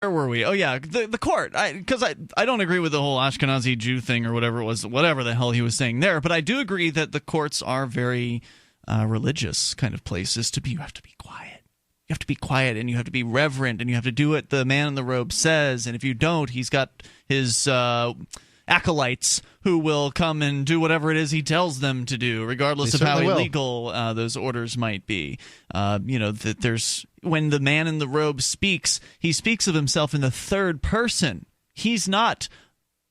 Where were we? Oh, yeah, the court. Because I don't agree with the whole Ashkenazi Jew thing or whatever it was, whatever the hell he was saying there. But I do agree that the courts are very religious kind of places to be. You have to be quiet. You have to be quiet, and you have to be reverent, and you have to do what the man in the robe says. And if you don't, he's got his acolytes who will come and do whatever it is he tells them to do, regardless of how illegal those orders might be. That there's when the man in the robe speaks, he speaks of himself in the third person. He's not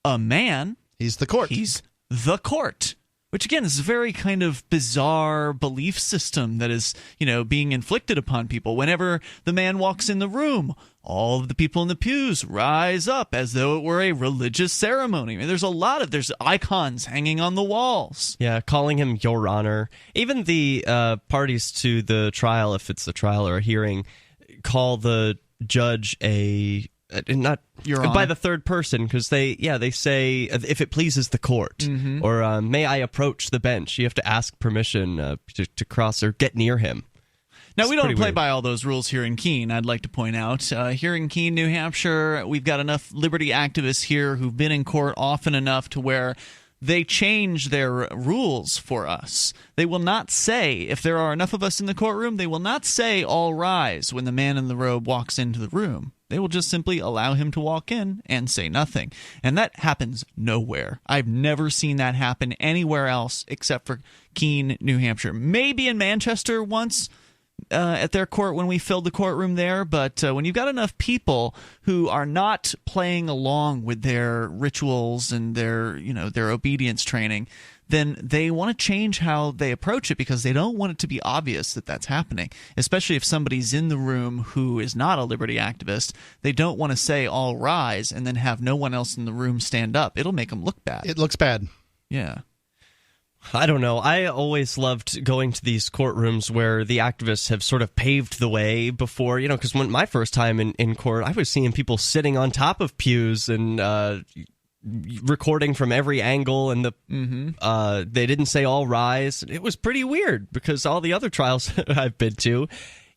a man. He's the court. He's the court. Which, again, is a very kind of bizarre belief system that is, being inflicted upon people. Whenever the man walks in the room, all of the people in the pews rise up as though it were a religious ceremony. I mean, there's icons hanging on the walls. Yeah, calling him Your Honor. Even the parties to the trial, if it's a trial or a hearing, call the judge not Your Honor. By the third person, because they say if it pleases the court, or may I approach the bench. You have to ask permission to cross or get near him. Now, we don't play by all those rules here in Keene, I'd like to point out. Here in Keene, New Hampshire, we've got enough liberty activists here who've been in court often enough to where they change their rules for us. They will not say, if there are enough of us in the courtroom, they will not say, all rise, when the man in the robe walks into the room. They will just simply allow him to walk in and say nothing. And that happens nowhere. I've never seen that happen anywhere else except for Keene, New Hampshire. Maybe in Manchester once, at their court when we filled the courtroom there, but when you've got enough people who are not playing along with their rituals and their obedience training, then they want to change how they approach it because they don't want it to be obvious that that's happening, especially if somebody's in the room who is not a liberty activist. They don't want to say, all rise, and then have no one else in the room stand up. It'll make them look bad. It looks bad. Yeah. I don't know. I always loved going to these courtrooms where the activists have sort of paved the way before, because when my first time in court, I was seeing people sitting on top of pews and recording from every angle, and they didn't say all rise. It was pretty weird because all the other trials I've been to,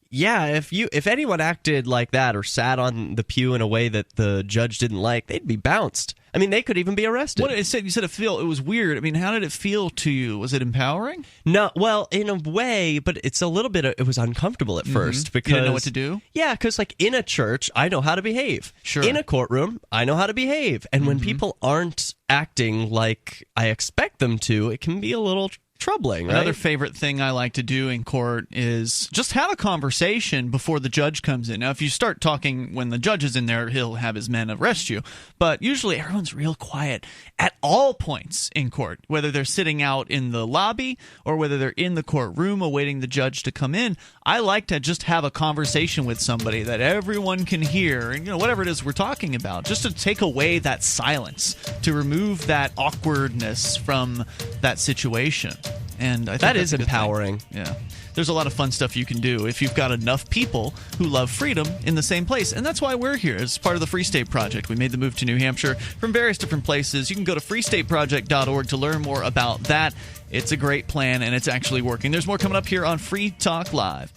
if anyone acted like that or sat on the pew in a way that the judge didn't like, they'd be bounced. I mean, they could even be arrested. You said it was weird. I mean, how did it feel to you? Was it empowering? No, well, in a way, but it's a little bit. It was uncomfortable at first because you didn't know what to do. Yeah, because like in a church, I know how to behave. Sure. In a courtroom, I know how to behave, and when people aren't acting like I expect them to, it can be a little troubling, right? Another favorite thing I like to do in court is just have a conversation before the judge comes in. Now, if you start talking when the judge is in there, he'll have his men arrest you. But usually everyone's real quiet at all points in court, whether they're sitting out in the lobby or whether they're in the courtroom awaiting the judge to come in. I like to just have a conversation with somebody that everyone can hear, and whatever it is we're talking about, just to take away that silence, to remove that awkwardness from that situation. And I think that is empowering. Yeah. There's a lot of fun stuff you can do if you've got enough people who love freedom in the same place. And that's why we're here. It's part of the Free State Project. We made the move to New Hampshire from various different places. You can go to freestateproject.org to learn more about that. It's a great plan, and it's actually working. There's more coming up here on Free Talk Live.